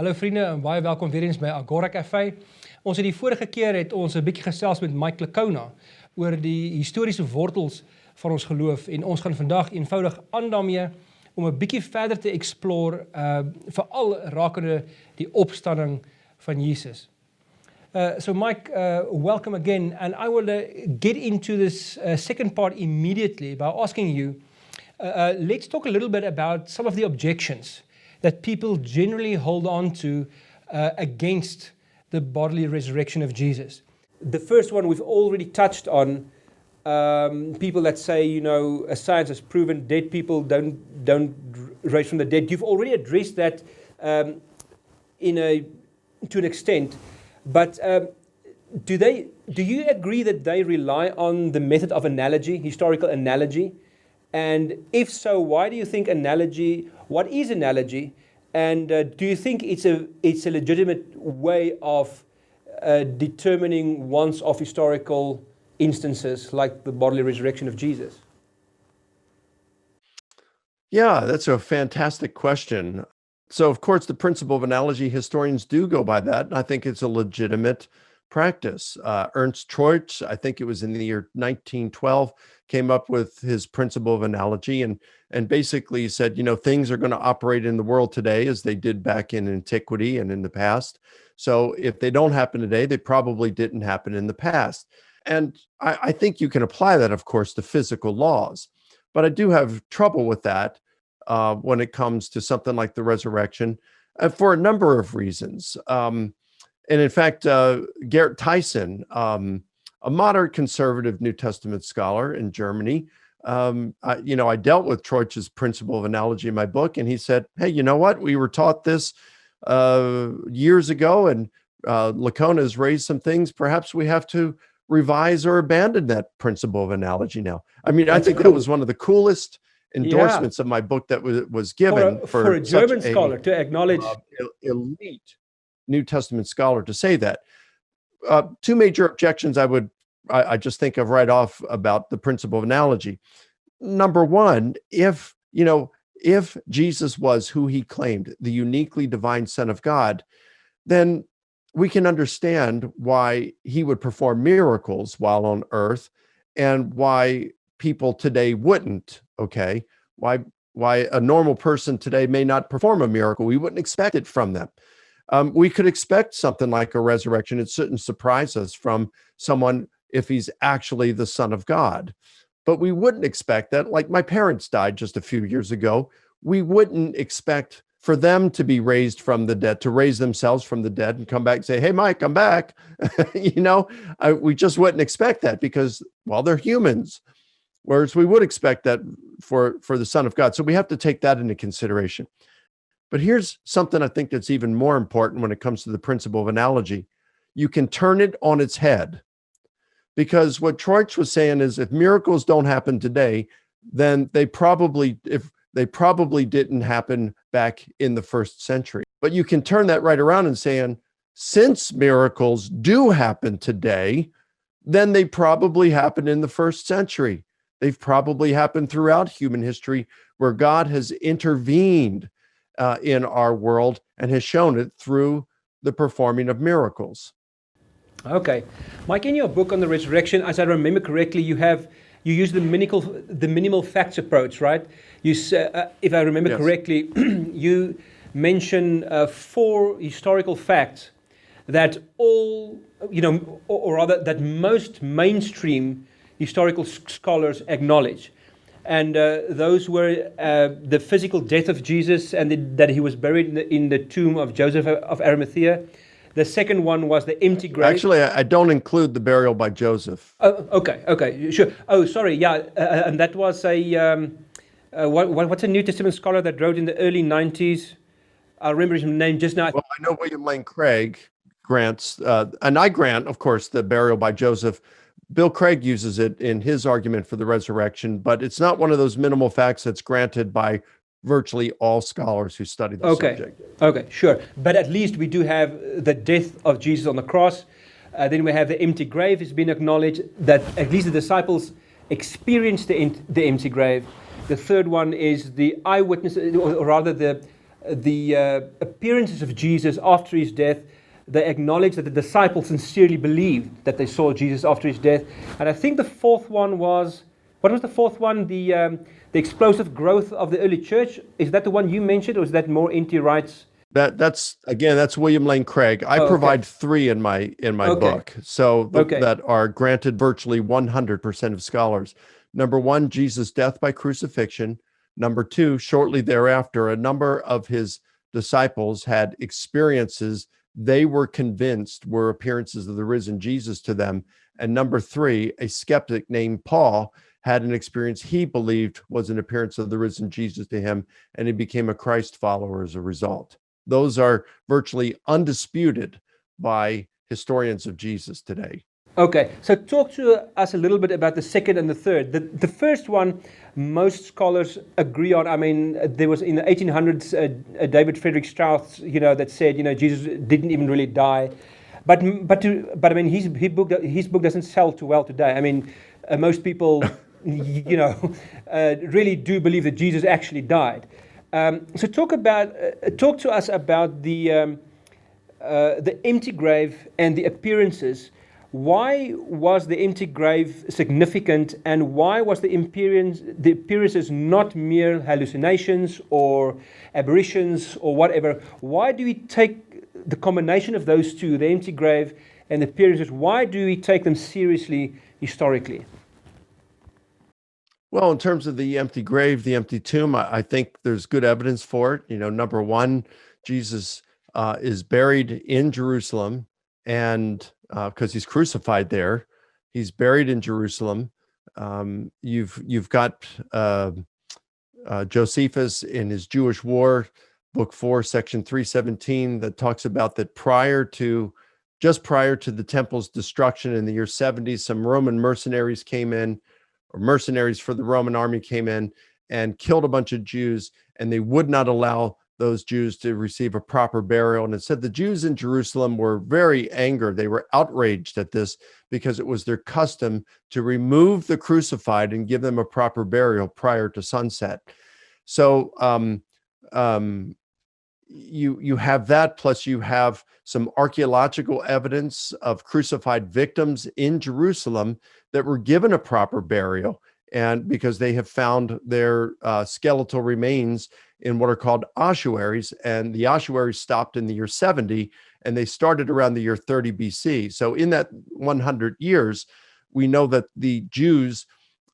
Hallo vriende en baie welkom weer eens by Agora Café. Ons het die vorige keer ons 'n bietjie gesels met Mike Licona oor die historiese wortels van ons geloof en ons gaan vandag eenvoudig aan daarmee om 'n bietjie verder te explore veral rakende die opstanding van Jesus. So Mike, welcome again, and I will get into this second part immediately by asking you, let's talk a little bit about some of the objections that people generally hold on to against the bodily resurrection of Jesus. The first one we've already touched on, people that say, science has proven dead people don't rise from the dead. You've already addressed that to an extent, but do you agree that they rely on the method of analogy, historical analogy? And if so, why do you think what is analogy? And do you think it's a legitimate way of determining once-off historical instances like the bodily resurrection of Jesus? Yeah, that's a fantastic question. So, of course, the principle of analogy, historians do go by that, and I think it's a legitimate practice. Ernst Troitsch, I think it was in the year 1912, came up with his principle of analogy and basically said, things are going to operate in the world today as they did back in antiquity and in the past. So if they don't happen today, they probably didn't happen in the past. And I think you can apply that, of course, to physical laws. But I do have trouble with that when it comes to something like the resurrection for a number of reasons. And in fact, Gerrit Tyson, a moderate conservative New Testament scholar in Germany, I dealt with Troitsch's principle of analogy in my book, and he said, hey, you know what? We were taught this years ago, and Licona has raised some things. Perhaps we have to revise or abandon that principle of analogy now. I mean, I think that was one of the coolest endorsements of my book that was given for a German scholar to acknowledge elite New Testament scholar to say that. Two major objections I just think of right off about the principle of analogy. Number one, if Jesus was who he claimed, the uniquely divine Son of God, then we can understand why he would perform miracles while on earth and why people today wouldn't, okay? Why a normal person today may not perform a miracle. We wouldn't expect it from them. We could expect something like a resurrection. It shouldn't surprise us from someone if he's actually the Son of God. But we wouldn't expect that. Like my parents died just a few years ago. We wouldn't expect for them to be raised from the dead, to raise themselves from the dead and come back and say, hey, Mike, I'm back. We just wouldn't expect that because, well, they're humans. Whereas we would expect that for the Son of God. So we have to take that into consideration. But here's something I think that's even more important when it comes to the principle of analogy. You can turn it on its head. Because what Troitsch was saying is if miracles don't happen today, then they probably didn't happen back in the first century. But you can turn that right around and saying, since miracles do happen today, then they probably happened in the first century. They've probably happened throughout human history where God has intervened in our world and has shown it through the performing of miracles. Okay. Mike, in your book on the resurrection, as I remember correctly, you use the minimal facts approach, right? You say, if I remember correctly, you mention 4 historical facts that all, or rather that most mainstream historical scholars acknowledge. And those were the physical death of Jesus and that he was buried in the tomb of Joseph of Arimathea. The second one was the empty grave. Actually, I don't include the burial by Joseph. Oh, okay, sure. Oh, sorry, yeah, and that was what's a New Testament scholar that wrote in the early 90s? I remember his name just now. Well, I know William Lane Craig grants, and I grant, of course, the burial by Joseph. Bill Craig uses it in his argument for the resurrection, but it's not one of those minimal facts that's granted by virtually all scholars who study the subject. Okay, sure. But at least we do have the death of Jesus on the cross. Then we have the empty grave has been acknowledged, that at least the disciples experienced the empty grave. The third one is the eyewitness, or rather the the appearances of Jesus after his death. They acknowledge that the disciples sincerely believed that they saw Jesus after his death. And I think the fourth one was, what was the fourth one? The explosive growth of the early church. Is that the one you mentioned, or is that more N.T. Wright's? That's William Lane Craig. I provide three in my book, so that are granted virtually 100% of scholars. Number one, Jesus' death by crucifixion. Number two, shortly thereafter, a number of his disciples had experiences they were convinced were appearances of the risen Jesus to them. And number three, a skeptic named Paul had an experience he believed was an appearance of the risen Jesus to him, and he became a Christ follower as a result. Those are virtually undisputed by historians of Jesus today. Okay, so talk to us a little bit about the second and the third. The first one, most scholars agree on. I mean, there was in the 1800s David Frederick Strauss, that said, Jesus didn't even really die. But I mean, his book doesn't sell too well today. I mean, most people, really do believe that Jesus actually died. So talk to us about the empty grave and the appearances. Why was the empty grave significant, and why was the appearances not mere hallucinations or aberrations or whatever? Why do we take the combination of those two, the empty grave and the appearances, why do we take them seriously historically? Well, in terms of the empty grave, the empty tomb, I think there's good evidence for it. Number one, Jesus is buried in Jerusalem, and because he's crucified there, he's buried in Jerusalem. You've got Josephus in his Jewish War, Book 4, Section 317, that talks about that just prior to the temple's destruction in the year 70, some Roman mercenaries came in, or mercenaries for the Roman army came in and killed a bunch of Jews, and they would not allow those Jews to receive a proper burial. And it said the Jews in Jerusalem were very angered. They were outraged at this because it was their custom to remove the crucified and give them a proper burial prior to sunset. So you have that, plus you have some archaeological evidence of crucified victims in Jerusalem that were given a proper burial, and because they have found their skeletal remains in what are called ossuaries, and the ossuaries stopped in the year 70, and they started around the year 30 BC. So in that 100 years, we know that the Jews,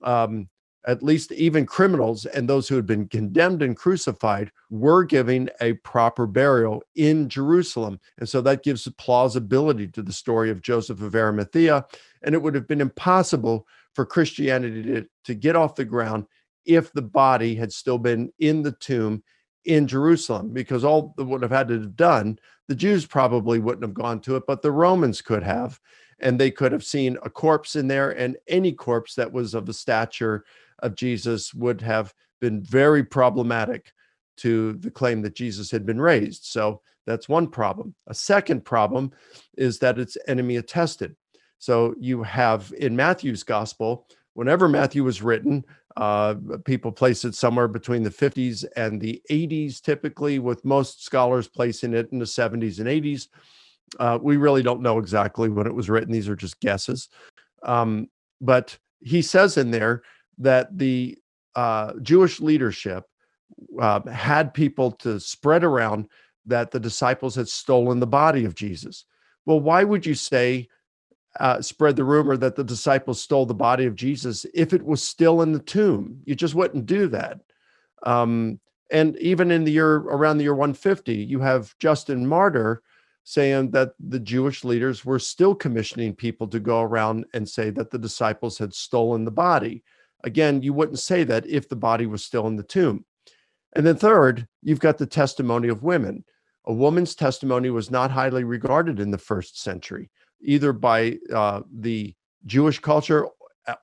at least even criminals and those who had been condemned and crucified, were giving a proper burial in Jerusalem. And so that gives plausibility to the story of Joseph of Arimathea. And it would have been impossible for Christianity to get off the ground if the body had still been in the tomb in Jerusalem, because all they would have had to have done, the Jews probably wouldn't have gone to it, but the Romans could have, and they could have seen a corpse in there, and any corpse that was of the stature of Jesus would have been very problematic to the claim that Jesus had been raised. So that's one problem. A second problem is that it's enemy attested. So you have in Matthew's gospel, whenever Matthew was written, people place it somewhere between the 50s and the 80s, typically, with most scholars placing it in the 70s and 80s. We really don't know exactly when it was written. These are just guesses. But he says in there that the Jewish leadership had people to spread around that the disciples had stolen the body of Jesus. Well, why would you say spread the rumor that the disciples stole the body of Jesus if it was still in the tomb? You just wouldn't do that. And even in around the year 150, you have Justin Martyr saying that the Jewish leaders were still commissioning people to go around and say that the disciples had stolen the body. Again, you wouldn't say that if the body was still in the tomb. And then third, you've got the testimony of women. A woman's testimony was not highly regarded in the first century, either by the Jewish culture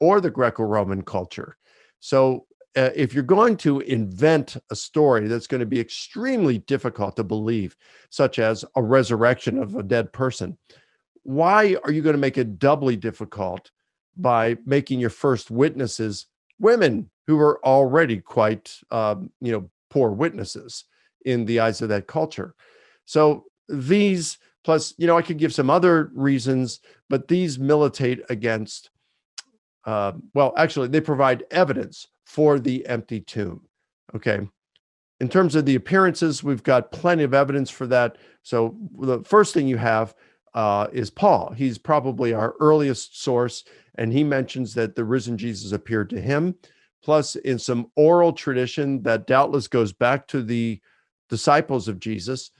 or the Greco-Roman culture. So if you're going to invent a story that's going to be extremely difficult to believe, such as a resurrection of a dead person, why are you going to make it doubly difficult by making your first witnesses women who are already quite, poor witnesses? in the eyes of that culture. So these, plus, I could give some other reasons, but these militate against, actually, they provide evidence for the empty tomb. Okay. In terms of the appearances, we've got plenty of evidence for that. So the first thing you have is Paul. He's probably our earliest source, and he mentions that the risen Jesus appeared to him. Plus, in some oral tradition that doubtless goes back to the disciples of Jesus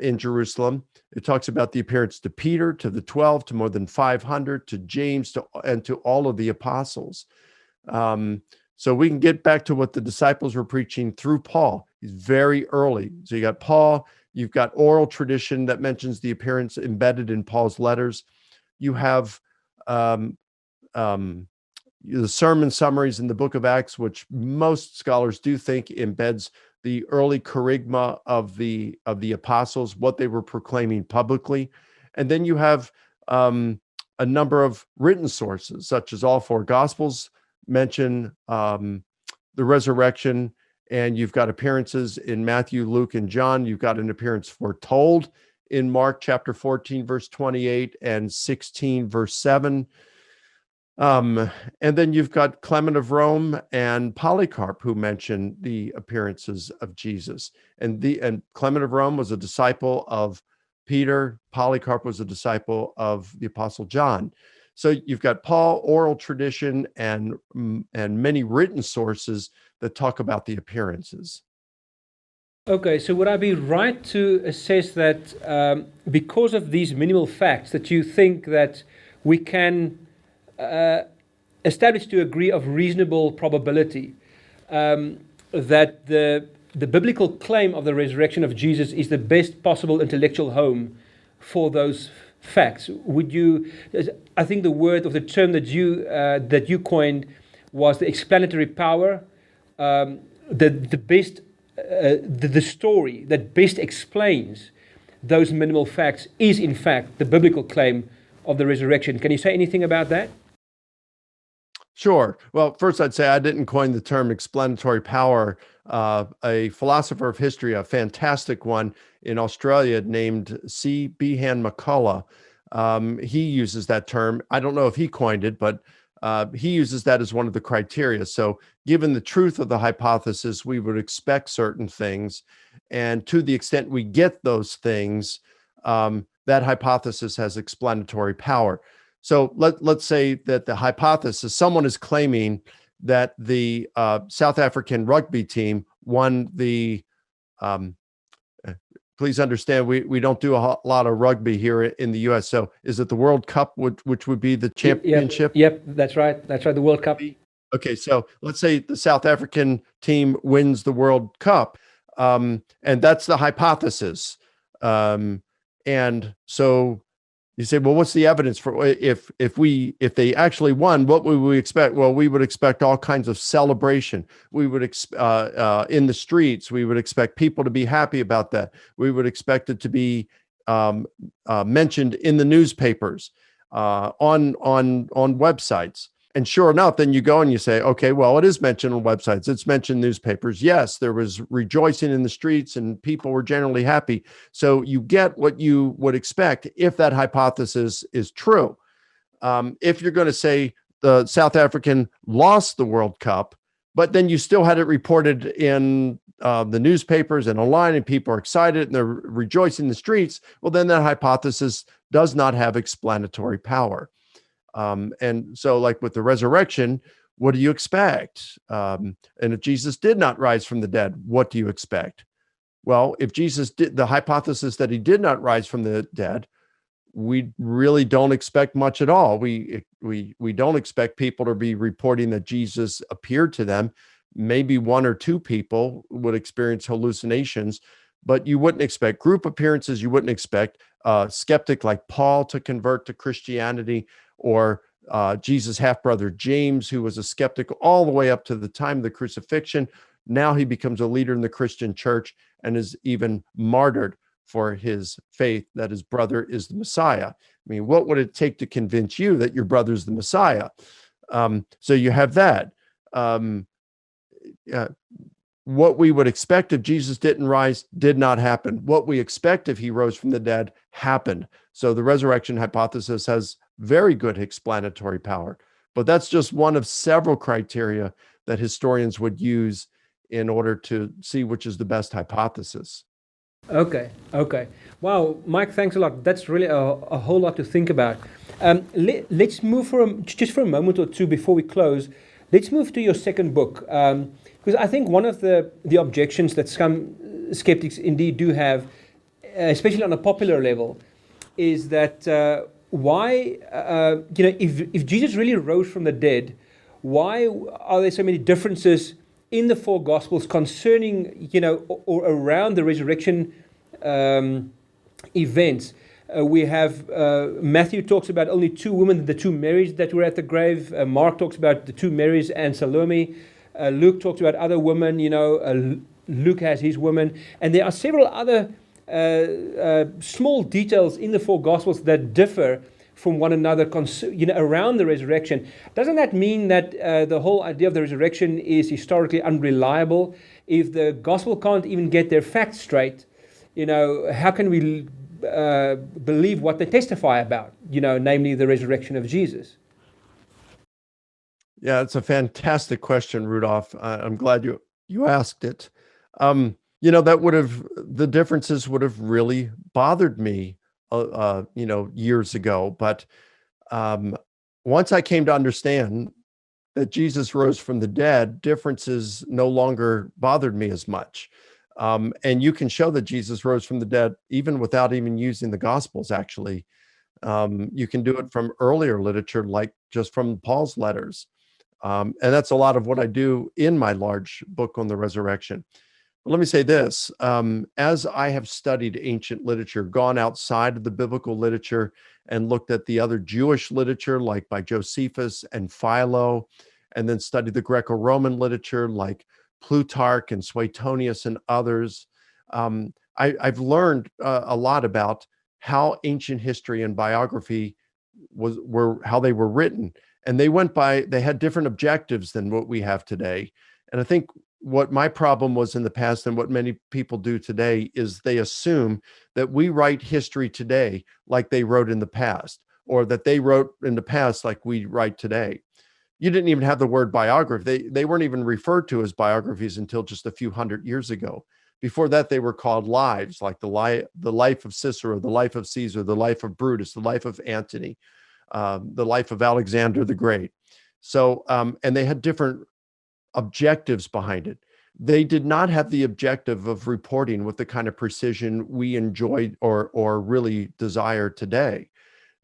in Jerusalem, it talks about the appearance to Peter, to the 12, to more than 500, to James, and to all of the apostles. So we can get back to what the disciples were preaching through Paul. He's very early. So you got Paul, you've got oral tradition that mentions the appearance embedded in Paul's letters. You have the sermon summaries in the book of Acts, which most scholars do think embeds the early charisma of the apostles, what they were proclaiming publicly. And then you have a number of written sources, such as all four Gospels mention the resurrection, and you've got appearances in Matthew, Luke, and John. You've got an appearance foretold in Mark chapter 14, verse 28, and 16, verse 7. And then you've got Clement of Rome and Polycarp, who mention the appearances of Jesus. And Clement of Rome was a disciple of Peter. Polycarp was a disciple of the Apostle John. So you've got Paul, oral tradition, and many written sources that talk about the appearances. Okay, so would I be right to assess that because of these minimal facts, that you think that we can establish to a degree of reasonable probability that the biblical claim of the resurrection of Jesus is the best possible intellectual home for those facts? Would you? I think the word or the term that you coined was the explanatory power. The best, the story that best explains those minimal facts is in fact the biblical claim of the resurrection. Can you say anything about that? Sure. Well, first I'd say I didn't coin the term explanatory power. A philosopher of history, a fantastic one in Australia named C. Behan McCullough, he uses that term. I don't know if he coined it, but he uses that as one of the criteria. So given the truth of the hypothesis, we would expect certain things. And to the extent we get those things, that hypothesis has explanatory power. So let's say that the hypothesis, someone is claiming that the South African rugby team won the, please understand, we don't do a lot of rugby here in the U.S. So is it the World Cup, which would be the championship? Yep, that's right. That's right, the World Cup. Okay, so let's say the South African team wins the World Cup, and that's the hypothesis. And so you say, well, what's the evidence for if they actually won? What would we expect? Well, we would expect all kinds of celebration. We would in the streets. We would expect people to be happy about that. We would expect it to be mentioned in the newspapers, on websites. And sure enough, then you go and you say, okay, well, it is mentioned on websites. It's mentioned in newspapers. Yes, there was rejoicing in the streets and people were generally happy. So you get what you would expect if that hypothesis is true. If you're going to say the South African lost the World Cup, but then you still had it reported in the newspapers and online and people are excited and they're rejoicing in the streets, well, then that hypothesis does not have explanatory power. And so like with the resurrection, what do you expect? And if Jesus did not rise from the dead, what do you expect? Well, if Jesus did, the hypothesis that he did not rise from the dead, we really don't expect much at all. We don't expect people to be reporting that Jesus appeared to them. Maybe one or two people would experience hallucinations, but you wouldn't expect group appearances. You wouldn't expect a skeptic like Paul to convert to Christianity, or Jesus' half-brother James, who was a skeptic all the way up to the time of the crucifixion. Now he becomes a leader in the Christian church and is even martyred for his faith that his brother is the Messiah. I mean, what would it take to convince you that your brother is the Messiah? So you have that. what we would expect if Jesus didn't rise did not happen. What we expect if he rose from the dead happened. So the resurrection hypothesis has very good explanatory power. But that's just one of several criteria that historians would use in order to see which is the best hypothesis. Okay. Wow, Mike, thanks a lot. That's really a whole lot to think about. Let's move just for a moment or two before we close. Let's move to your second book, because I think one of the objections that some skeptics indeed do have, especially on a popular level, is that why, if Jesus really rose from the dead, why are there so many differences in the four Gospels concerning, or around the resurrection events? We have Matthew talks about only two women, the two Marys that were at the grave. Mark talks about the two Marys and Salome. Luke talks about other women. Luke has his woman, and there are several other small details in the four Gospels that differ from one another, around the resurrection. Doesn't that mean that the whole idea of the resurrection is historically unreliable? If the Gospel can't even get their facts straight, how can we believe what they testify about? Namely the resurrection of Jesus. Yeah, it's a fantastic question, Rudolph. I'm glad you asked it. The differences would have really bothered me, years ago. But once I came to understand that Jesus rose from the dead, differences no longer bothered me as much. And you can show that Jesus rose from the dead even without even using the Gospels, actually. You can do it from earlier literature, like just from Paul's letters. And that's a lot of what I do in my large book on the resurrection. But let me say this, as I have studied ancient literature, gone outside of the biblical literature and looked at the other Jewish literature, like by Josephus and Philo, and then studied the Greco-Roman literature like Plutarch and Suetonius and others, I've learned a lot about how ancient history and biography how they were written. And they had different objectives than what we have today. And I think what my problem was in the past and what many people do today is they assume that we write history today like they wrote in the past, or that they wrote in the past like we write today. You didn't even have the word biography. They weren't even referred to as biographies until just a few hundred years ago. Before that, they were called lives, like the life of Cicero, the life of Caesar, the life of Brutus, the life of Antony, the life of Alexander the Great. So, and they had different objectives behind it. They did not have the objective of reporting with the kind of precision we enjoy or really desire today.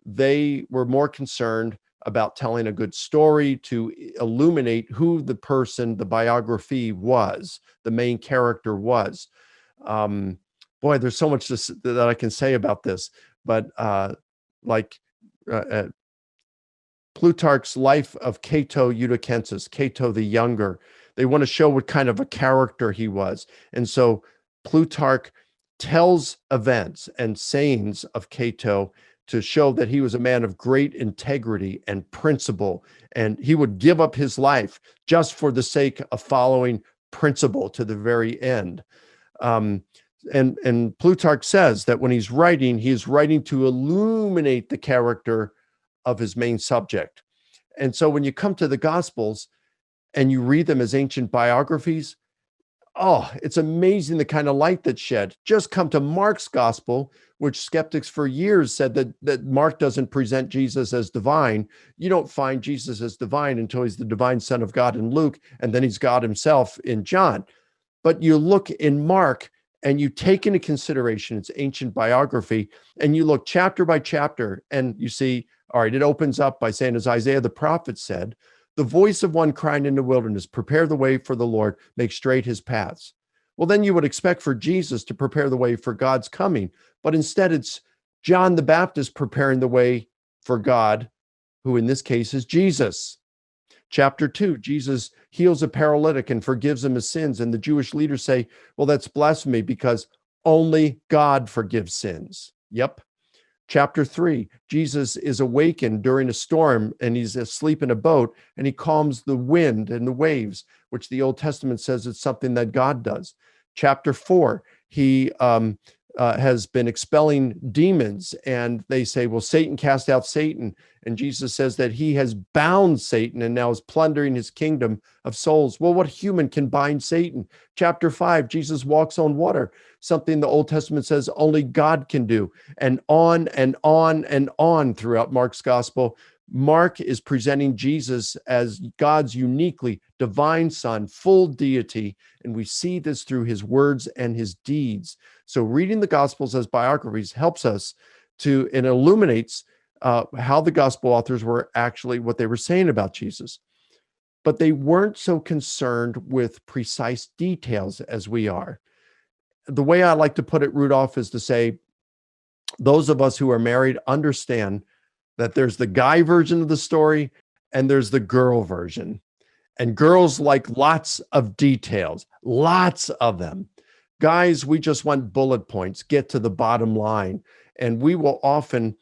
They were more concerned about telling a good story to illuminate who the person, the biography was, the main character was. Boy, there's so much that I can say about this, but Plutarch's life of Cato Eutychensis, Cato the Younger. They want to show what kind of a character he was. And so Plutarch tells events and sayings of Cato to show that he was a man of great integrity and principle, and he would give up his life just for the sake of following principle to the very end. And Plutarch says that when he's writing, he is writing to illuminate the character of his main subject. And so when you come to the Gospels and you read them as ancient biographies, it's amazing the kind of light that's shed. Just come to Mark's Gospel, which skeptics for years said that Mark doesn't present Jesus as divine. You don't find Jesus as divine until he's the divine Son of God in Luke, and then he's God himself in John. But you look in Mark and you take into consideration its ancient biography, and you look chapter by chapter, and you see, all right, it opens up by saying, as Isaiah the prophet said, the voice of one crying in the wilderness, prepare the way for the Lord, make straight his paths. Well, then you would expect for Jesus to prepare the way for God's coming. But instead, it's John the Baptist preparing the way for God, who in this case is Jesus. Chapter 2, Jesus heals a paralytic and forgives him his sins. And the Jewish leaders say, well, that's blasphemy because only God forgives sins. Yep. Chapter 3, Jesus is awakened during a storm and he's asleep in a boat and he calms the wind and the waves, which the Old Testament says it's something that God does. Chapter 4, he has been expelling demons and they say, well, Satan cast out Satan. And Jesus says that he has bound Satan and now is plundering his kingdom of souls. Well, what human can bind Satan? Chapter 5, Jesus walks on water, something the Old Testament says only God can do. And on and on and on throughout Mark's gospel, Mark is presenting Jesus as God's uniquely divine son, full deity. And we see this through his words and his deeds. So reading the Gospels as biographies helps us to, and illuminates how the Gospel authors were actually, what they were saying about Jesus. But they weren't so concerned with precise details as we are. The way I like to put it, Rudolph, is to say, those of us who are married understand that there's the guy version of the story and there's the girl version. And girls like lots of details, lots of them. Guys, we just want bullet points, get to the bottom line. And we will often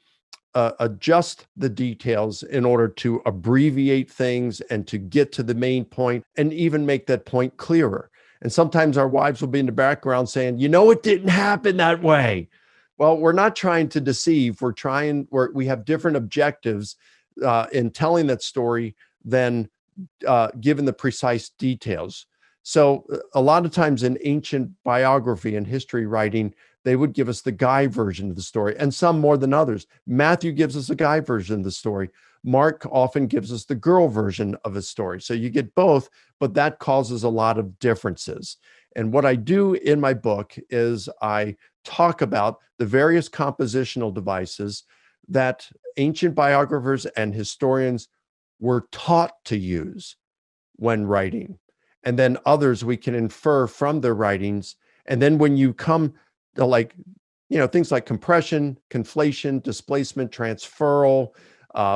adjust the details in order to abbreviate things and to get to the main point and even make that point clearer. And sometimes our wives will be in the background saying, it didn't happen that way. Well, we're not trying to deceive. We have different objectives in telling that story than given the precise details. So a lot of times in ancient biography and history writing, they would give us the guy version of the story, and some more than others. Matthew gives us a guy version of the story. Mark often gives us the girl version of a story. So you get both, but that causes a lot of differences. And what I do in my book is I talk about the various compositional devices that ancient biographers and historians were taught to use when writing. And then others we can infer from their writings. And then when you come to things like compression, conflation, displacement, transferal,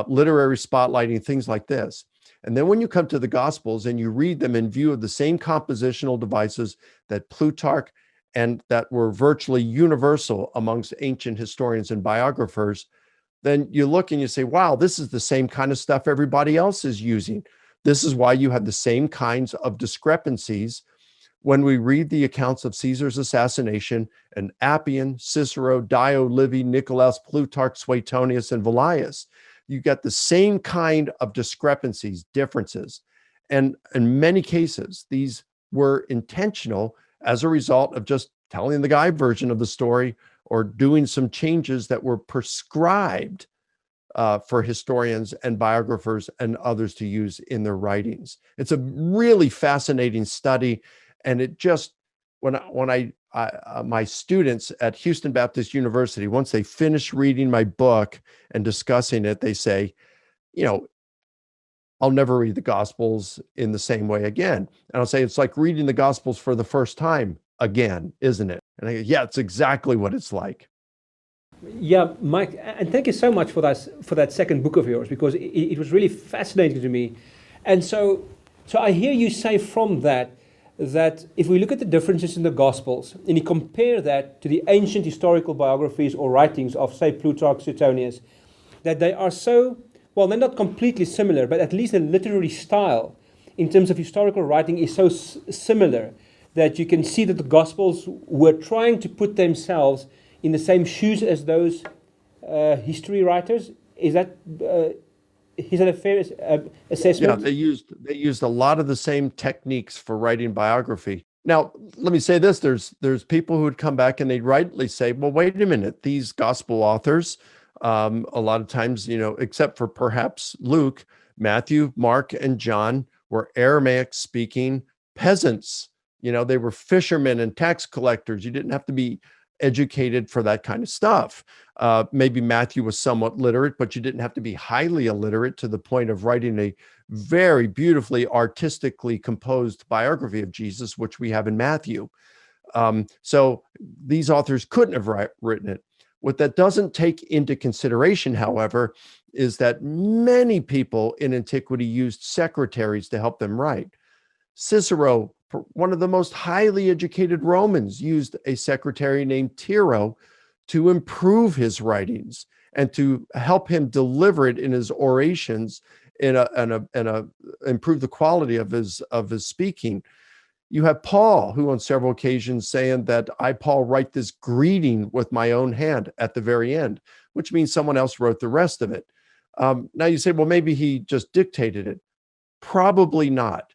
literary spotlighting, things like this. And then when you come to the Gospels and you read them in view of the same compositional devices that Plutarch and that were virtually universal amongst ancient historians and biographers, then you look and you say, wow, this is the same kind of stuff everybody else is using. This is why you have the same kinds of discrepancies when we read the accounts of Caesar's assassination and Appian, Cicero, Dio Livy, Nicolaus, Plutarch, Suetonius, and Velleius. You get the same kind of discrepancies, differences. And in many cases, these were intentional as a result of just telling the guy version of the story or doing some changes that were prescribed for historians and biographers and others to use in their writings. It's a really fascinating study. And it just, when my students at Houston Baptist University, once they finish reading my book and discussing it, they say, I'll never read the Gospels in the same way again. And I'll say, it's like reading the Gospels for the first time again, isn't it? And I go, yeah, it's exactly what it's like. Yeah, Mike, and thank you so much for that second book of yours, because it was really fascinating to me. And so I hear you say from that if we look at the differences in the Gospels and you compare that to the ancient historical biographies or writings of, say, Plutarch, Suetonius, that they are so, well, they're not completely similar, but at least the literary style in terms of historical writing is so similar that you can see that the Gospels were trying to put themselves in the same shoes as those history writers. Is that a fair assessment? Yeah, they used a lot of the same techniques for writing biography. Now, let me say this: there's people who would come back and they'd rightly say, "Well, wait a minute. These gospel authors, a lot of times, except for perhaps Luke, Matthew, Mark, and John, were Aramaic-speaking peasants. They were fishermen and tax collectors. You didn't have to be educated for that kind of stuff. Maybe Matthew was somewhat literate, but you didn't have to be highly illiterate to the point of writing a very beautifully artistically composed biography of Jesus, which we have in Matthew. So these authors couldn't have written it. What that doesn't take into consideration, however, is that many people in antiquity used secretaries to help them write. Cicero, one of the most highly educated Romans, used a secretary named Tiro to improve his writings. and to help him deliver it in his orations and improve the quality of his speaking. You have Paul, who on several occasions saying that I, Paul, write this greeting with my own hand at the very end, which means someone else wrote the rest of it. Now you say, well, maybe he just dictated it. Probably not.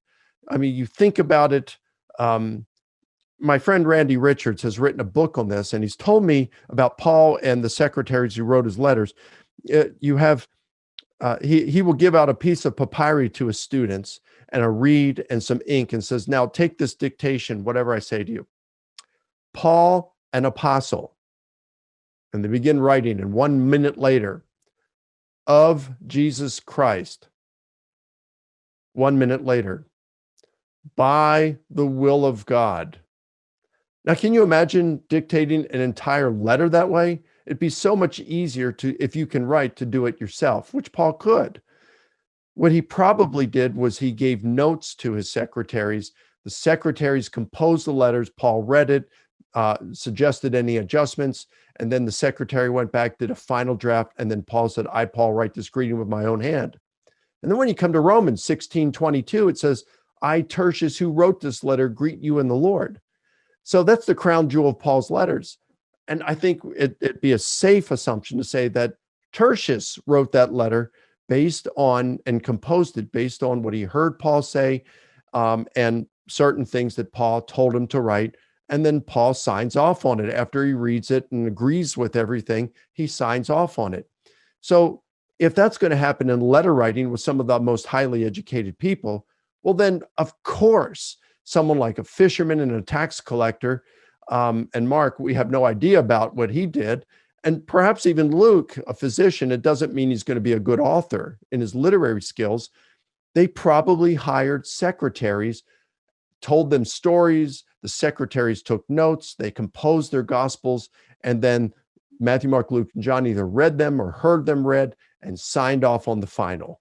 I mean, you think about it. My friend Randy Richards has written a book on this, and he's told me about Paul and the secretaries who wrote his letters. You have, he will give out a piece of papyri to his students and a reed and some ink and says, now take this dictation, whatever I say to you. Paul, an apostle. And they begin writing, and 1 minute later, of Jesus Christ. 1 minute later, by the will of God. Now, can you imagine dictating an entire letter that way? It'd be so much easier to, if you can write, to do it yourself, which Paul could. What he probably did was he gave notes to his secretaries. The secretaries composed the letters. Paul read it, suggested any adjustments, and then the secretary went back, did a final draft, and then Paul said, I, Paul, write this greeting with my own hand. And then when you come to Romans 16:22, it says, I, Tertius, who wrote this letter, greet you in the Lord. So that's the crown jewel of Paul's letters. And I think it'd be a safe assumption to say that Tertius wrote that letter based on and composed it based on what he heard Paul say and certain things that Paul told him to write. And then Paul signs off on it after he reads it and agrees with everything. He signs off on it. So if that's going to happen in letter writing with some of the most highly educated people, well, then of course, someone like a fisherman and a tax collector, and Mark, we have no idea about what he did. And perhaps even Luke, a physician, it doesn't mean he's going to be a good author in his literary skills. They probably hired secretaries, told them stories. The secretaries took notes. They composed their gospels. And then Matthew, Mark, Luke, and John either read them or heard them read and signed off on the final.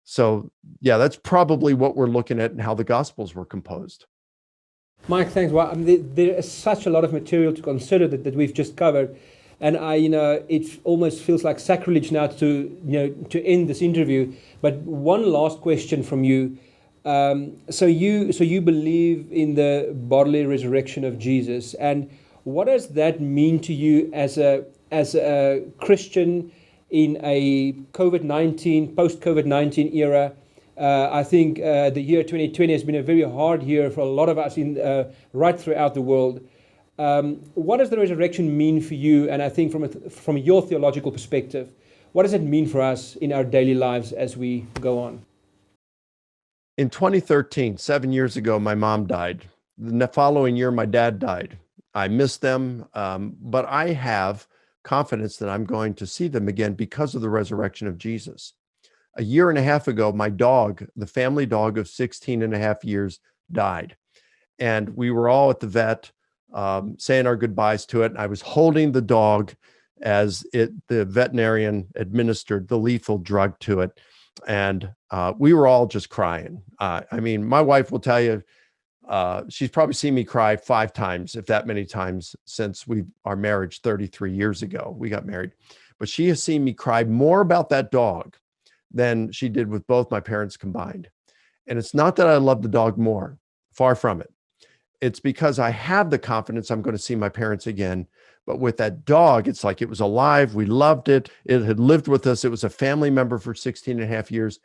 So yeah, that's probably what we're looking at and how the gospels were composed. Mike, thanks. Well, I mean, there is such a lot of material to consider that we've just covered, and it almost feels like sacrilege now to end this interview. But one last question from you. So you believe in the bodily resurrection of Jesus, and what does that mean to you as a Christian in a COVID-19, post-COVID-19 era? I think the year 2020 has been a very hard year for a lot of us right throughout the world. What does the resurrection mean for you? And I think from your theological perspective, what does it mean for us in our daily lives as we go on? In 2013, 7 years ago, my mom died. The following year, my dad died. I miss them, but I have confidence that I'm going to see them again because of the resurrection of Jesus. A year and a half ago, my dog, the family dog of 16 and a half years, died. And we were all at the vet saying our goodbyes to it. And I was holding the dog as the veterinarian administered the lethal drug to it. And we were all just crying. I mean, my wife will tell you, she's probably seen me cry 5 times, if that many times, since our marriage 33 years ago. We got married. But she has seen me cry more about that dog than she did with both my parents combined. And it's not that I love the dog more, far from it. It's because I have the confidence I'm going to see my parents again. But with that dog, it's like it was alive. We loved it. It had lived with us. It was a family member for 16 and a half years.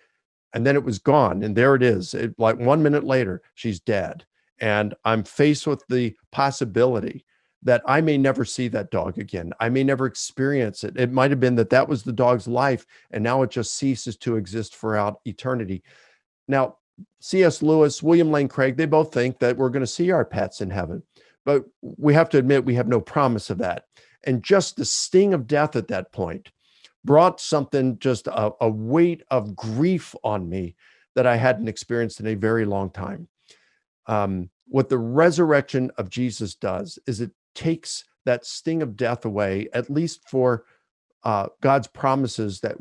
And then it was gone. And there it is. Like 1 minute later, she's dead. And I'm faced with the possibility that I may never see that dog again. I may never experience it. It might have been that was the dog's life, and now it just ceases to exist throughout eternity. Now, C.S. Lewis, William Lane Craig, they both think that we're going to see our pets in heaven. But we have to admit we have no promise of that. And just the sting of death at that point brought something, just a weight of grief on me that I hadn't experienced in a very long time. What the resurrection of Jesus does is it takes that sting of death away, at least for God's promises that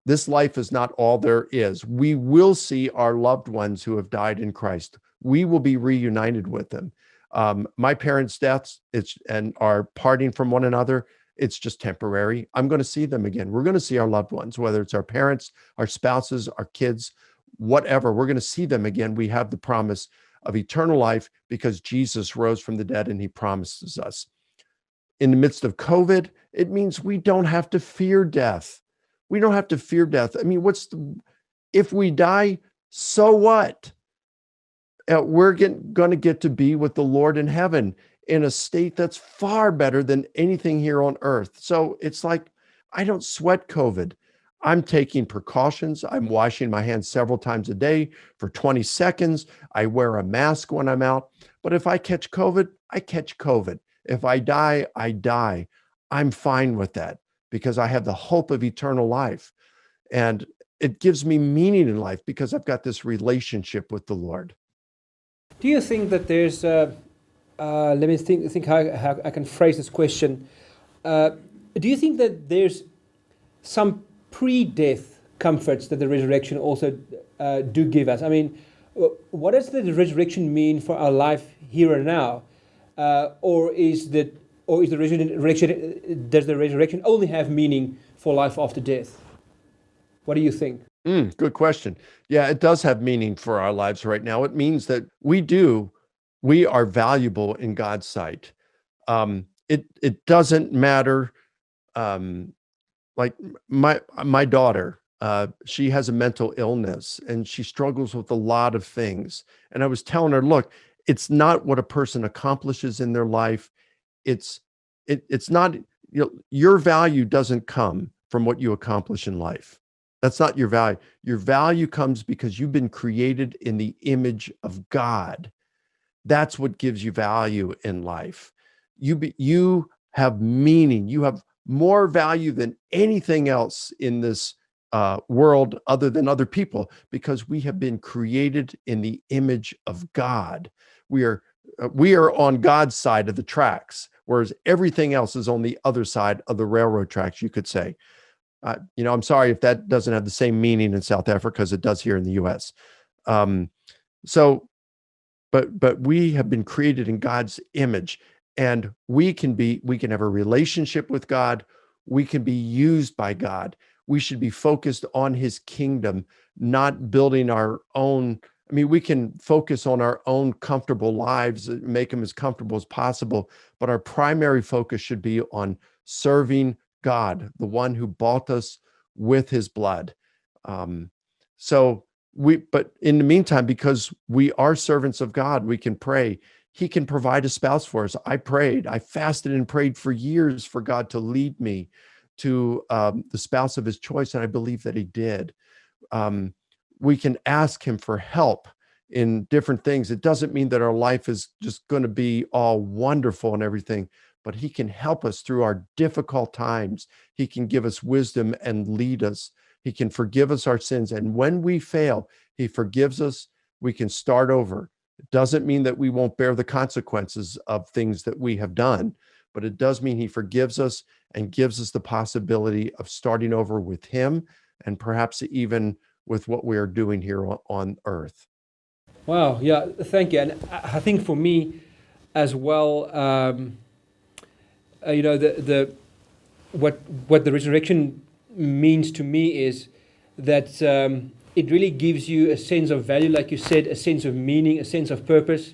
this life is not all there is. We will see our loved ones who have died in Christ. We will be reunited with them. My parents' deaths and are parting from one another, It's just temporary. I'm going to see them again. We're going to see our loved ones, whether it's our parents, our spouses, our kids, whatever. We're going to see them again. We have the promise of eternal life because Jesus rose from the dead and he promises us. In the midst of COVID, it means we don't have to fear death. We don't have to fear death. I mean, if we die, so what? We're going to get to be with the Lord in heaven in a state that's far better than anything here on earth. So it's like, I don't sweat COVID. I'm taking precautions. I'm washing my hands several times a day for 20 seconds. I wear a mask when I'm out. But if I catch COVID, I catch COVID. If I die, I die. I'm fine with that because I have the hope of eternal life. And it gives me meaning in life because I've got this relationship with the Lord. Do you think that there's, let me think how I can phrase this question. Do you think that there's some pre-death comforts that the resurrection also do give us? I mean, what does the resurrection mean for our life here and now? Does the resurrection only have meaning for life after death? What do you think? Good question. Yeah, it does have meaning for our lives right now. It means that we are valuable in God's sight. It doesn't matter. Like my daughter, she has a mental illness and she struggles with a lot of things. And I was telling her, look, it's not what a person accomplishes in their life. It's not, your value doesn't come from what you accomplish in life. That's not your value. Your value comes because you've been created in the image of God. That's what gives you value in life. You have meaning. You have more value than anything else in this world other than other people because we have been created in the image of God. We are on God's side of the tracks, whereas everything else is on the other side of the railroad tracks, you could say. I'm sorry if that doesn't have the same meaning in South Africa as it does here in the U.S. But we have been created in God's image, and we can have a relationship with God. We can be used by God. We should be focused on his kingdom, not building our own. I mean, we can focus on our own comfortable lives, make them as comfortable as possible, but our primary focus should be on serving God, the one who bought us with his blood. But in the meantime, because we are servants of God, we can pray. He can provide a spouse for us. I fasted and prayed for years for God to lead me to the spouse of his choice, and I believe that he did. We can ask him for help in different things. It doesn't mean that our life is just going to be all wonderful and everything, but he can help us through our difficult times. He can give us wisdom and lead us. He can forgive us our sins. And when we fail, he forgives us. We can start over. It doesn't mean that we won't bear the consequences of things that we have done, but it does mean he forgives us and gives us the possibility of starting over with him and perhaps even with what we are doing here on earth. Wow. Yeah. Thank you. And I think for me as well, what the resurrection means to me is that it really gives you a sense of value, like you said, a sense of meaning, a sense of purpose,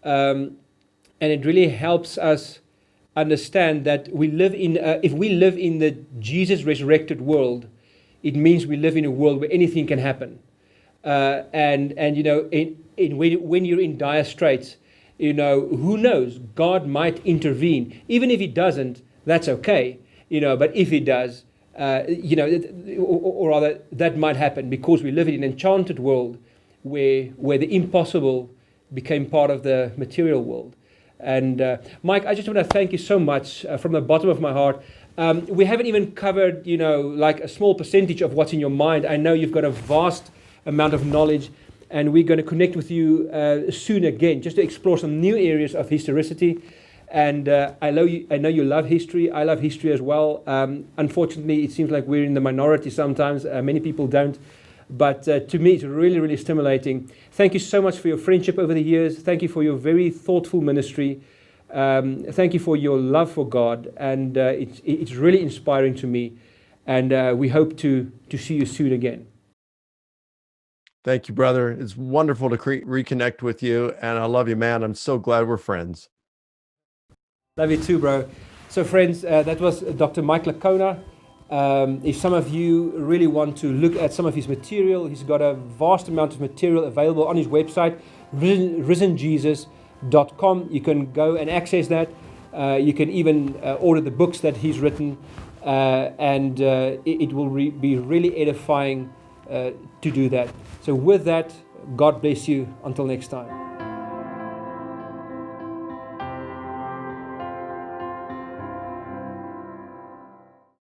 and it really helps us understand that we live in. If we live in the Jesus resurrected world, it means we live in a world where anything can happen, when you're in dire straits, who knows? God might intervene. Even if he doesn't, that's okay. But if he does, or rather, that might happen because we live in an enchanted world where the impossible became part of the material world. And Mike, I just want to thank you so much from the bottom of my heart. We haven't even covered, like a small percentage of what's in your mind. I know you've got a vast amount of knowledge, and we're going to connect with you soon again, just to explore some new areas of historicity. And I know you love history. I love history as well. Unfortunately, it seems like we're in the minority sometimes. Many people don't. But to me, it's really, really stimulating. Thank you so much for your friendship over the years. Thank you for your very thoughtful ministry. Thank you for your love for God, and it's really inspiring to me. And we hope to see you soon again. Thank you, brother. It's wonderful to reconnect with you, and I love you, man. I'm so glad we're friends. Love you too, bro. So, friends, that was Dr. Mike Licona. If some of you really want to look at some of his material, he's got a vast amount of material available on his website, risenjesus.com. You can go and access that. You can even order the books that he's written, and it will be really edifying to do that. So with that, God bless you. Until next time.